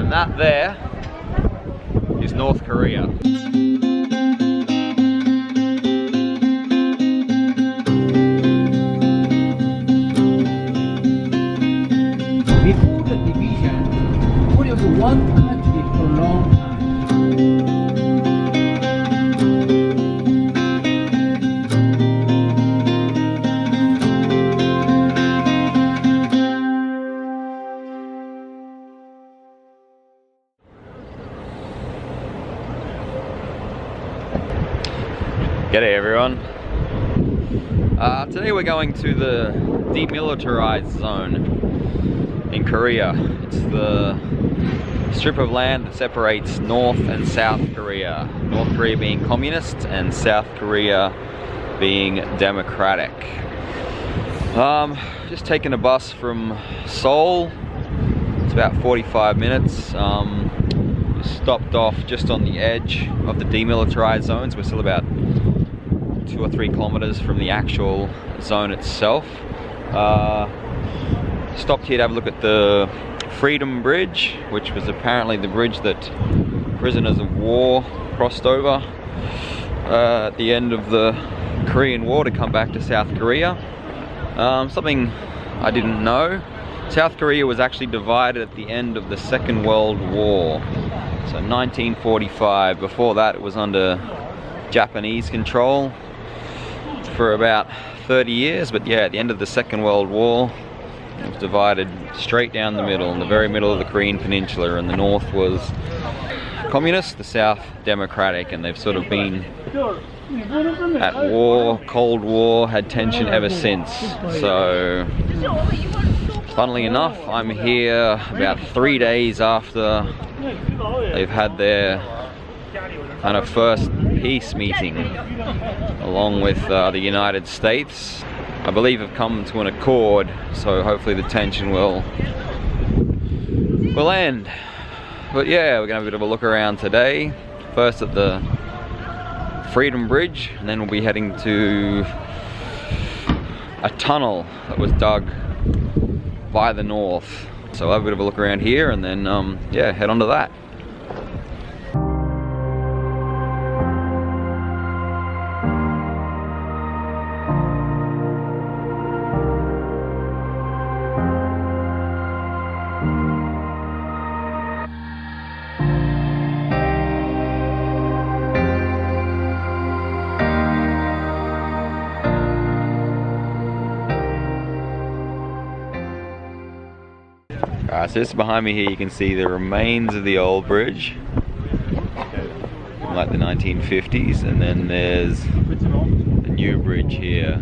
And that there is North Korea. Before the division, Korea was one country for a long time. G'day everyone. Today we're going to the demilitarized zone in Korea. It's the strip of land that separates North and South Korea. North Korea being communist and South Korea being democratic. Just taking a bus from Seoul. It's about 45 minutes. Stopped off just on the edge of the demilitarized zones. We're still about 2 or 3 kilometers from the actual zone itself. Stopped here to have a look at the Freedom Bridge, which was apparently the bridge that prisoners of war crossed over at the end of the Korean War to come back to South Korea. Something I didn't know. South Korea was actually divided at the end of the Second World War. So 1945. Before that it was under Japanese control for about 30 years, but yeah, at the end of the Second World War, it was divided straight down the middle, in the very middle of the Korean Peninsula, and the north was communist, the south democratic, and they've sort of been at war, Cold War, had tension ever since. So, funnily enough, I'm here about 3 days after they've had their kind of first peace meeting, along with the United States. I believe have come to an accord, so hopefully the tension will end. But yeah, we're gonna have a bit of a look around today. First at the Freedom Bridge, and then we'll be heading to a tunnel that was dug by the north. So I'll have a bit of a look around here, and then yeah, head on to that. So just behind me here you can see the remains of the old bridge from like the 1950s, and then there's the new bridge here,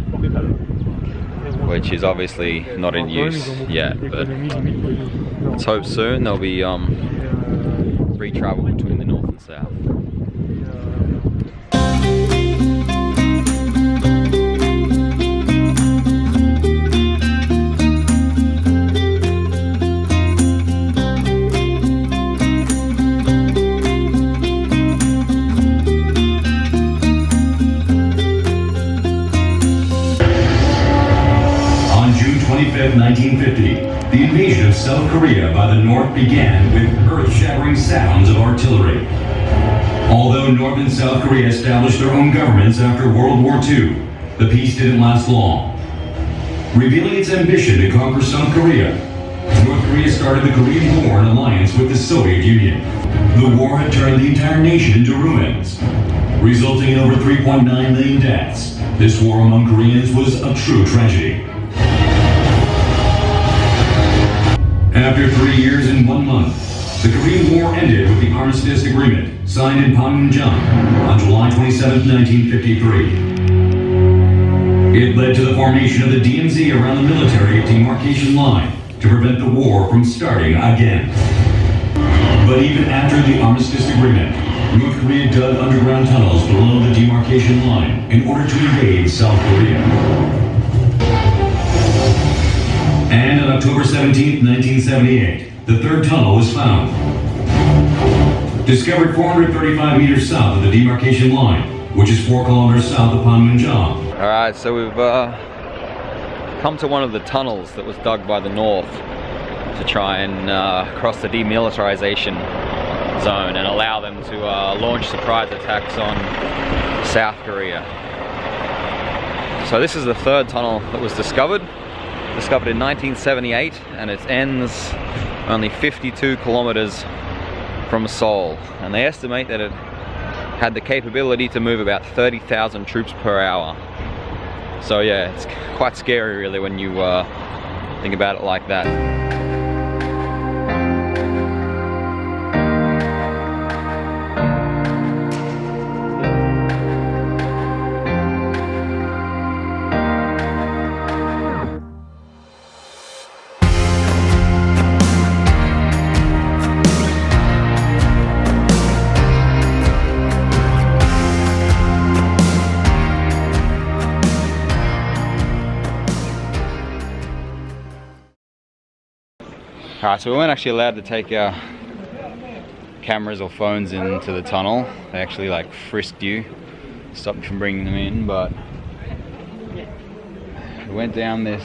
which is obviously not in use yet, but let's hope soon there'll be free travel between the north and south. June 25, 1950, the invasion of South Korea by the North began with earth-shattering sounds of artillery. Although North and South Korea established their own governments after World War II, the peace didn't last long. Revealing its ambition to conquer South Korea, North Korea started the Korean War in alliance with the Soviet Union. The war had turned the entire nation into ruins, resulting in over 3.9 million deaths. This war among Koreans was a true tragedy. After 3 years and 1 month, the Korean War ended with the Armistice Agreement, signed in Panmunjom on July 27, 1953. It led to the formation of the DMZ around the military demarcation line to prevent the war from starting again. But even after the Armistice Agreement, North Korea dug underground tunnels below the demarcation line in order to invade South Korea. And on October 17, 1978, the third tunnel was found. Discovered 435 meters south of the demarcation line, which is 4 kilometers south of Panmunjom. Alright, so we've come to one of the tunnels that was dug by the North. to try and cross the demilitarization zone and allow them to launch surprise attacks on South Korea. So this is the third tunnel that was discovered in 1978, and it ends only 52 kilometers from Seoul, and they estimate that it had the capability to move about 30,000 troops per hour. So yeah, it's quite scary really when you think about it like that. Alright, so we weren't actually allowed to take our cameras or phones into the tunnel. They actually like frisked you, stopped you from bringing them in, but we went down this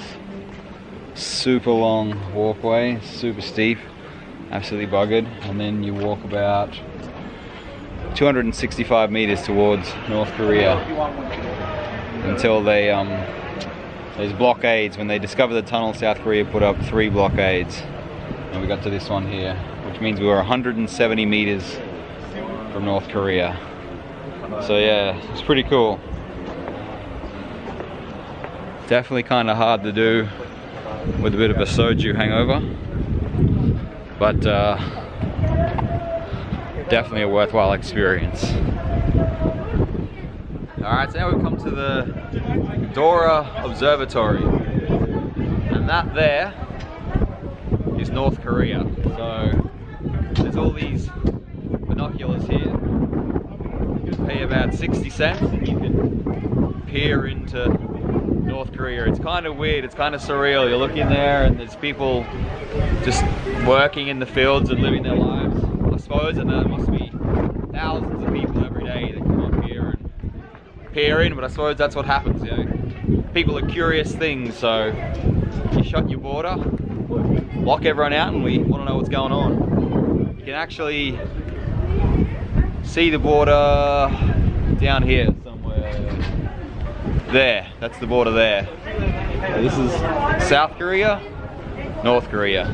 super long walkway, super steep, absolutely buggered, and then you walk about 265 meters towards North Korea until they there's blockades. When they discovered the tunnel, South Korea put up 3 blockades. And we got to this one here, which means we were 170 meters from North Korea. So yeah, it's pretty cool. Definitely kind of hard to do with a bit of a soju hangover, but definitely a worthwhile experience. Alright, so now we've come to the Dora observatory, and that there is North Korea. So there's all these binoculars here. You pay about 60 cents and you can peer into North Korea. It's kind of weird, it's kind of surreal. You look in there and there's people just working in the fields and living their lives, I suppose, and there must be thousands of people every day that come up here and peer in, but I suppose that's what happens, you know. People are curious things, so you shut your border, lock everyone out, and we want to know what's going on. You can actually see the border down here somewhere. There, that's the border there. This is South Korea, North Korea.